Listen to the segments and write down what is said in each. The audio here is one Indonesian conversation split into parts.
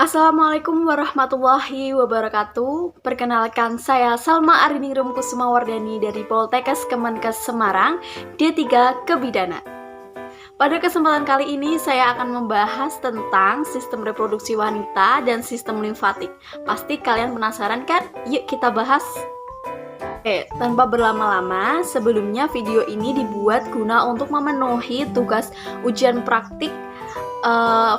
Assalamualaikum warahmatullahi wabarakatuh. Perkenalkan, saya Salma Ariningrum Kusumawardani dari Poltekkes Kemenkes Semarang, D3 Kebidanan. Pada kesempatan kali ini saya akan membahas tentang sistem reproduksi wanita dan sistem limfatik. Pasti kalian penasaran kan? Yuk kita bahas. Oke, tanpa berlama-lama, sebelumnya video ini dibuat guna untuk memenuhi tugas ujian praktik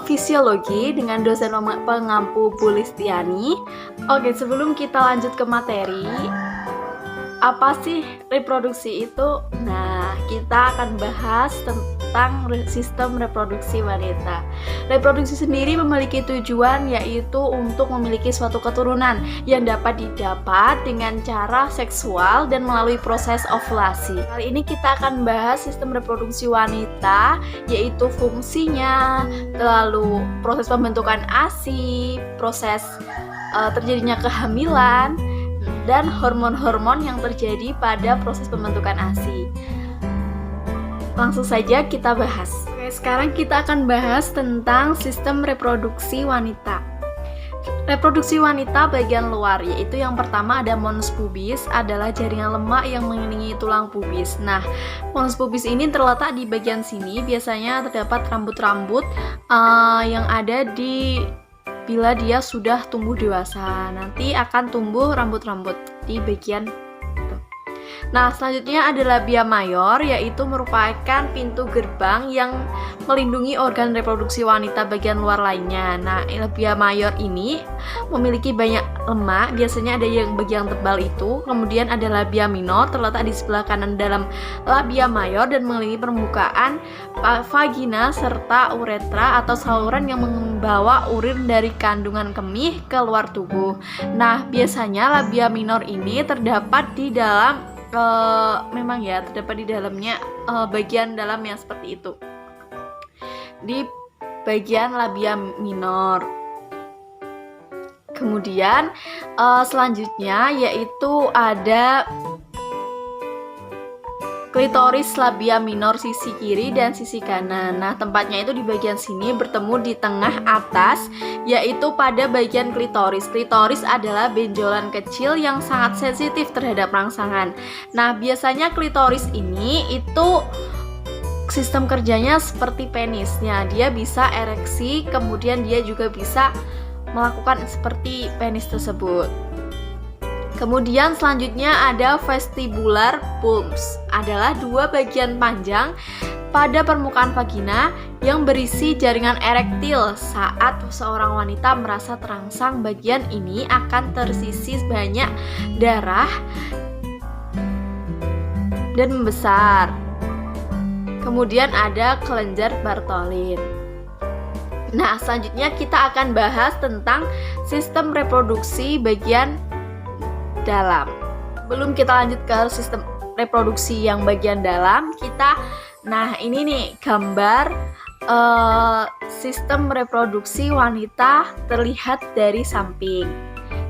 fisiologi dengan dosen pengampu Bu Listiani. Oke, sebelum kita lanjut ke materi, apa sih reproduksi itu? Nah, kita akan bahas tentang sistem reproduksi wanita. Reproduksi sendiri memiliki tujuan yaitu untuk memiliki suatu keturunan yang dapat didapat dengan cara seksual dan melalui proses ovulasi. Kali ini kita akan bahas sistem reproduksi wanita, yaitu fungsinya, lalu proses pembentukan ASI, proses terjadinya kehamilan, dan hormon-hormon yang terjadi pada proses pembentukan ASI. Langsung saja kita bahas. Oke, sekarang kita akan bahas tentang sistem reproduksi wanita. Reproduksi wanita bagian luar, yaitu yang pertama ada mons pubis, adalah jaringan lemak yang mengelilingi tulang pubis. Nah, mons pubis ini terletak di bagian sini. Biasanya terdapat rambut-rambut yang ada bila dia sudah tumbuh dewasa. Nanti akan tumbuh rambut-rambut di bagian itu. Nah, selanjutnya ada labia mayor, yaitu merupakan pintu gerbang yang melindungi organ reproduksi wanita bagian luar lainnya. Nah, labia mayor ini memiliki banyak lemak, biasanya ada yang bagian tebal itu. Kemudian ada labia minor, terletak di sebelah kanan dalam labia mayor dan mengelilingi permukaan vagina serta uretra atau saluran yang membawa urin dari kandungan kemih ke luar tubuh. Nah, biasanya labia minor ini terdapat di dalam terdapat di dalamnya bagian dalam yang seperti itu, di bagian labia minor. Kemudian selanjutnya yaitu ada klitoris labia minor sisi kiri dan sisi kanan. Nah, tempatnya itu di bagian sini bertemu di tengah atas, yaitu pada bagian klitoris. Klitoris adalah benjolan kecil yang sangat sensitif terhadap rangsangan. Nah, biasanya klitoris ini itu sistem kerjanya seperti penisnya. Dia bisa ereksi, kemudian dia juga bisa melakukan seperti penis tersebut. Kemudian selanjutnya ada vestibular bulbs, adalah dua bagian panjang pada permukaan vagina yang berisi jaringan erektil. Saat seorang wanita merasa terangsang, bagian ini akan tersisi banyak darah dan membesar. Kemudian ada kelenjar Bartholin. Nah, selanjutnya kita akan bahas tentang sistem reproduksi bagian dalam. Belum kita lanjut ke sistem reproduksi yang bagian dalam, nah ini nih gambar sistem reproduksi wanita terlihat dari samping.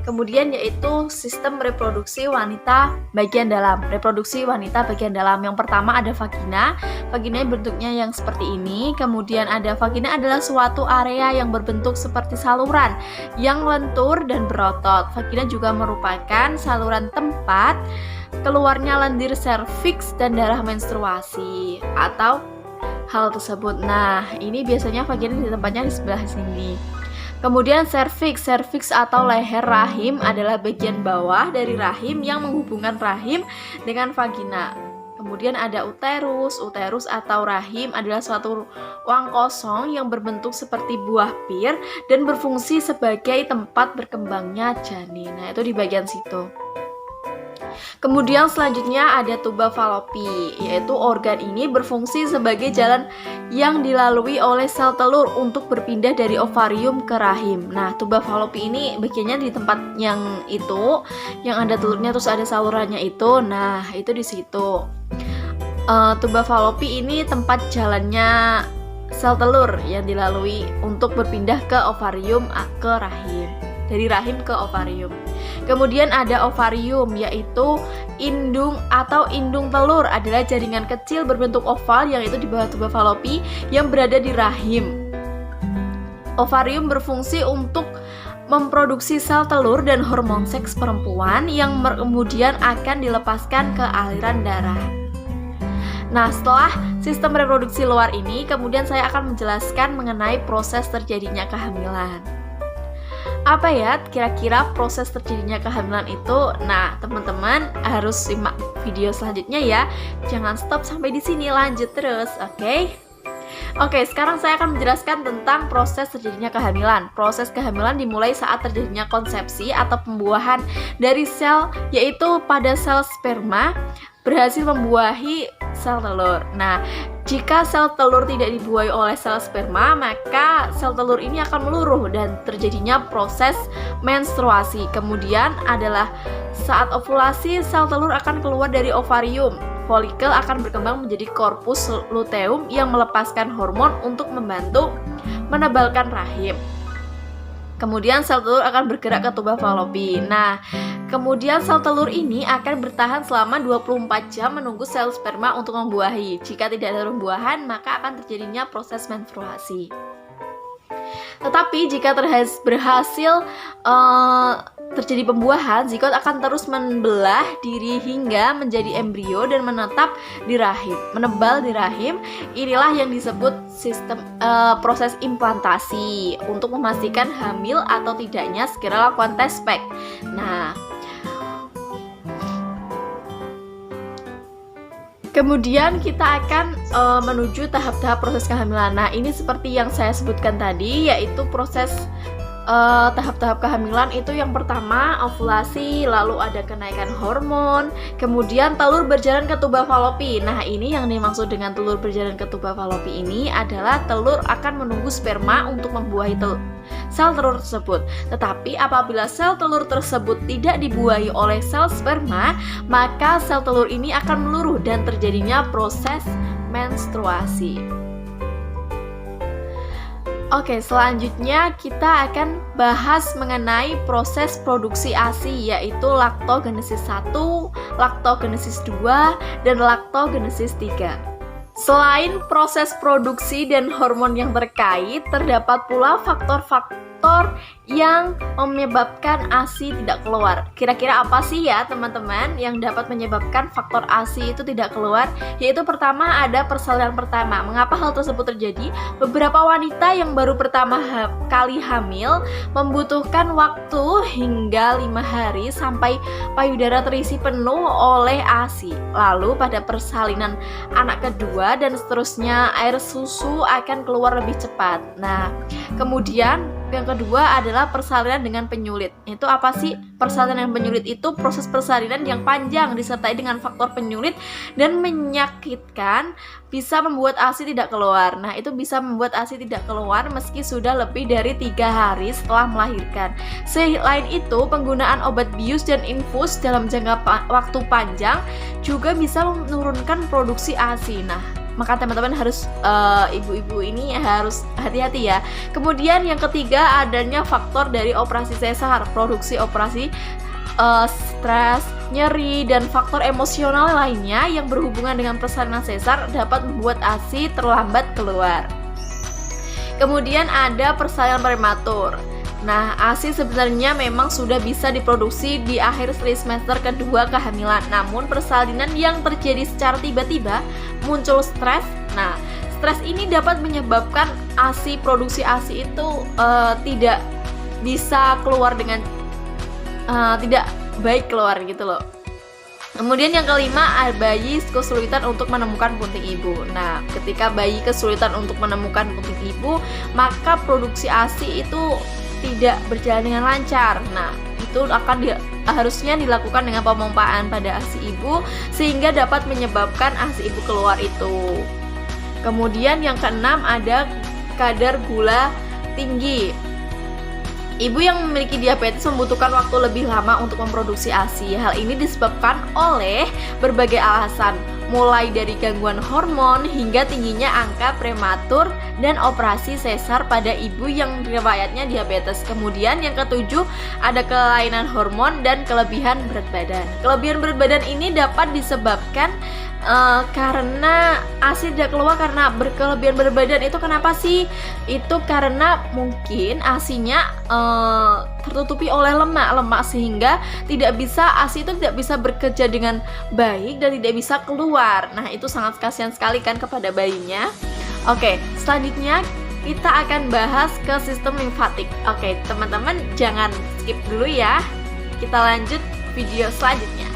Kemudian yaitu sistem reproduksi wanita bagian dalam. Reproduksi wanita bagian dalam, yang pertama ada vagina. Vagina bentuknya yang seperti ini. Kemudian ada vagina adalah suatu area yang berbentuk seperti saluran yang lentur dan berotot. Vagina juga merupakan saluran tempat keluarnya lendir serviks dan darah menstruasi atau hal tersebut. Nah, ini biasanya vagina di tempatnya di sebelah sini. Kemudian serviks atau leher rahim adalah bagian bawah dari rahim yang menghubungkan rahim dengan vagina. Kemudian ada uterus atau rahim adalah suatu ruang kosong yang berbentuk seperti buah pir dan berfungsi sebagai tempat berkembangnya janin. Nah, itu di bagian situ. Kemudian selanjutnya ada tuba falopi, yaitu organ ini berfungsi sebagai jalan yang dilalui oleh sel telur untuk berpindah dari ovarium ke rahim. Nah, tuba falopi ini bagiannya di tempat yang itu, yang ada telurnya terus ada salurannya itu. Nah, itu di situ. Tuba falopi ini tempat jalannya sel telur yang dilalui untuk berpindah ke ovarium ke rahim. Dari rahim ke ovarium. Kemudian ada ovarium, yaitu indung atau indung telur, adalah jaringan kecil berbentuk oval yang itu di bawah tuba falopi yang berada di rahim. Ovarium berfungsi untuk memproduksi sel telur dan hormon seks perempuan yang kemudian akan dilepaskan ke aliran darah. Nah, setelah sistem reproduksi luar ini, kemudian saya akan menjelaskan mengenai proses terjadinya kehamilan. Apa ya kira-kira proses terjadinya kehamilan itu? Nah, teman-teman harus simak video selanjutnya ya. Jangan stop sampai di sini, lanjut terus, oke? Oke, sekarang saya akan menjelaskan tentang proses terjadinya kehamilan. Proses kehamilan dimulai saat terjadinya konsepsi atau pembuahan dari sel, yaitu pada sel sperma berhasil membuahi sel telur. Nah, jika sel telur tidak dibuahi oleh sel sperma, maka sel telur ini akan meluruh dan terjadinya proses menstruasi. Kemudian adalah saat ovulasi, sel telur akan keluar dari ovarium. Folikel akan berkembang menjadi korpus luteum yang melepaskan hormon untuk membantu menebalkan rahim. Kemudian sel telur akan bergerak ke tuba Fallopi. Nah, kemudian sel telur ini akan bertahan selama 24 jam menunggu sel sperma untuk membuahi. Jika tidak ada pembuahan, maka akan terjadinya proses menstruasi. Tetapi jika berhasil terjadi pembuahan, zigot akan terus membelah diri hingga menjadi embrio dan menetap di rahim, menebal di rahim. Inilah yang disebut sistem proses implantasi untuk memastikan hamil atau tidaknya segera lakukan tes spek. Nah, kemudian kita akan menuju tahap-tahap proses kehamilan. Nah, ini seperti yang saya sebutkan tadi, yaitu proses tahap-tahap kehamilan itu yang pertama ovulasi, lalu ada kenaikan hormon, kemudian telur berjalan ke tuba Fallopi. Nah, ini yang dimaksud dengan telur berjalan ke tuba Fallopi ini adalah telur akan menunggu sperma untuk membuahi sel telur tersebut. Tetapi apabila sel telur tersebut tidak dibuahi oleh sel sperma, maka sel telur ini akan meluruh dan terjadinya proses menstruasi. Oke, selanjutnya kita akan bahas mengenai proses produksi ASI, yaitu laktogenesis 1, laktogenesis 2, dan laktogenesis 3. Selain proses produksi dan hormon yang terkait, terdapat pula faktor-faktor yang menyebabkan ASI tidak keluar. Kira-kira apa sih ya teman-teman yang dapat menyebabkan faktor ASI itu tidak keluar? Yaitu pertama ada persalinan pertama. Mengapa hal tersebut terjadi? Beberapa wanita yang baru pertama kali hamil membutuhkan waktu hingga 5 hari sampai payudara terisi penuh oleh ASI. Lalu pada persalinan anak kedua dan seterusnya air susu akan keluar lebih cepat. Nah, kemudian yang kedua adalah persalinan dengan penyulit. Itu apa sih persalinan dengan penyulit? Itu proses persalinan yang panjang disertai dengan faktor penyulit dan menyakitkan, bisa membuat ASI tidak keluar. Nah, itu bisa membuat ASI tidak keluar meski sudah lebih dari 3 hari setelah melahirkan. Selain itu, penggunaan obat bius dan infus dalam jangka waktu panjang juga bisa menurunkan produksi ASI. Nah, maka teman-teman harus ibu-ibu ini harus hati-hati ya. Kemudian yang ketiga adanya faktor dari operasi sesar, produksi operasi, stres, nyeri, dan faktor emosional lainnya yang berhubungan dengan persalinan sesar dapat membuat ASI terlambat keluar. Kemudian ada persalinan prematur. Nah, ASI sebenarnya memang sudah bisa diproduksi di akhir semester kedua kehamilan. Namun persalinan yang terjadi secara tiba-tiba muncul stres. Nah, stres ini dapat menyebabkan ASI, produksi ASI itu tidak bisa keluar dengan tidak baik keluar gitu loh. Kemudian yang kelima, bayi kesulitan untuk menemukan punting ibu. Nah, ketika bayi kesulitan untuk menemukan punting ibu, maka produksi ASI itu tidak berjalan dengan lancar. Nah, itu akan harusnya dilakukan dengan pemompaan pada ASI ibu sehingga dapat menyebabkan ASI ibu keluar itu. Kemudian yang keenam ada kadar gula tinggi. Ibu yang memiliki diabetes membutuhkan waktu lebih lama untuk memproduksi ASI. Hal ini disebabkan oleh berbagai alasan, mulai dari gangguan hormon hingga tingginya angka prematur dan operasi sesar pada ibu yang riwayatnya diabetes. Kemudian yang ketujuh ada kelainan hormon dan kelebihan berat badan. Kelebihan berat badan ini dapat disebabkan karena ASI tidak keluar karena berkelebihan berat badan. Itu kenapa sih? Itu karena mungkin ASI-nya tertutupi oleh lemak sehingga ASI itu tidak bisa bekerja dengan baik dan tidak bisa keluar. Nah, itu sangat kasihan sekali kan kepada bayinya. Oke, selanjutnya kita akan bahas ke sistem limfatik. Oke, teman-teman jangan skip dulu ya. Kita lanjut video selanjutnya.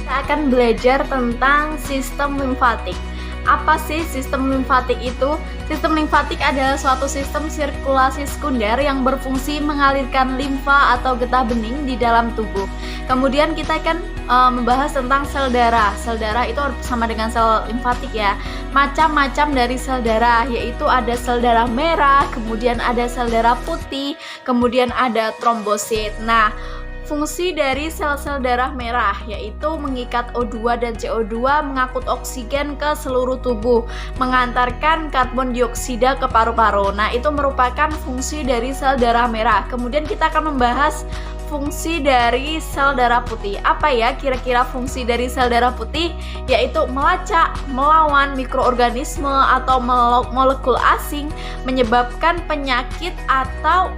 Kita akan belajar tentang sistem limfatik. Apa sih sistem limfatik itu? Sistem limfatik adalah suatu sistem sirkulasi sekunder yang berfungsi mengalirkan limfa atau getah bening di dalam tubuh. Kemudian kita akan membahas tentang sel darah. Sel darah itu sama dengan sel limfatik ya. Macam-macam dari sel darah, yaitu ada sel darah merah, kemudian ada sel darah putih, kemudian ada trombosit. Nah, fungsi dari sel-sel darah merah yaitu mengikat O2 dan CO2, mengangkut oksigen ke seluruh tubuh, mengantarkan karbon dioksida ke paru-paru. Nah, itu merupakan fungsi dari sel darah merah. Kemudian kita akan membahas fungsi dari sel darah putih. Apa ya kira-kira fungsi dari sel darah putih? Yaitu melacak, melawan mikroorganisme atau molekul asing, menyebabkan penyakit atau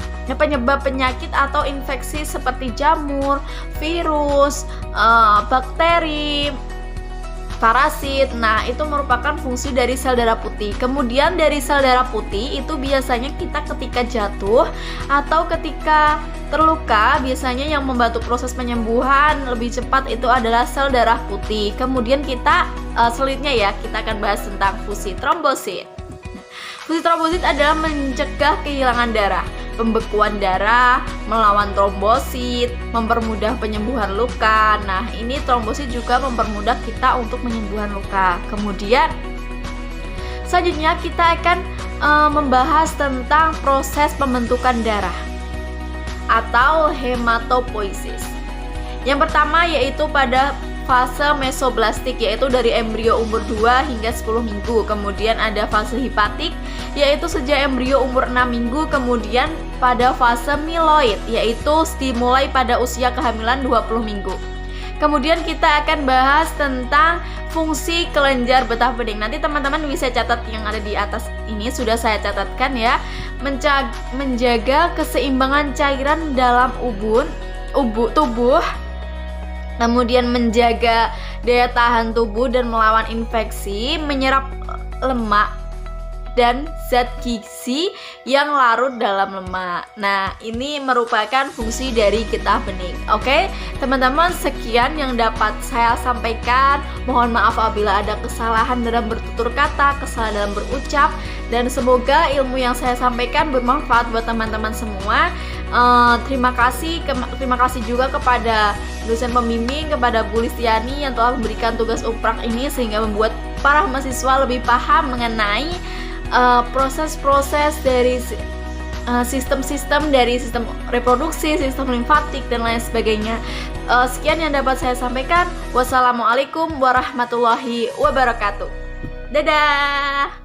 infeksi seperti jamur, virus, bakteri, parasit. Nah, itu merupakan fungsi dari sel darah putih. Kemudian dari sel darah putih itu biasanya kita ketika jatuh atau ketika terluka, biasanya yang membantu proses penyembuhan lebih cepat itu adalah sel darah putih. Kemudian kita selanjutnya ya, kita akan bahas tentang fungsi trombosit. Fungsi trombosit adalah mencegah kehilangan darah, pembekuan darah, melawan trombosit, mempermudah penyembuhan luka. Nah, ini trombosit juga mempermudah kita untuk penyembuhan luka. Kemudian selanjutnya kita akan membahas tentang proses pembentukan darah atau hematopoiesis. Yang pertama yaitu pada fase mesoblastik, yaitu dari embrio umur 2 hingga 10 minggu. Kemudian ada fase hipatik, yaitu sejak embrio umur 6 minggu. Kemudian pada fase miloid, yaitu dimulai pada usia kehamilan 20 minggu. Kemudian kita akan bahas tentang fungsi kelenjar getah bening. Nanti teman-teman bisa catat yang ada di atas ini, sudah saya catatkan ya. Menjaga keseimbangan cairan dalam tubuh, kemudian menjaga daya tahan tubuh dan melawan infeksi, menyerap lemak dan zat gizi yang larut dalam lemak. Nah, ini merupakan fungsi dari getah bening. Oke, teman-teman, sekian yang dapat saya sampaikan. Mohon maaf apabila ada kesalahan dalam bertutur kata, kesalahan dalam berucap, dan semoga ilmu yang saya sampaikan bermanfaat buat teman-teman semua. Terima kasih juga kepada dosen pembimbing, kepada Bu Listiani yang telah memberikan tugas uprak ini sehingga membuat para mahasiswa lebih paham mengenai proses-proses dari sistem-sistem dari sistem reproduksi, sistem limfatik, dan lain sebagainya. Sekian yang dapat saya sampaikan. Wassalamualaikum warahmatullahi wabarakatuh. Dadah.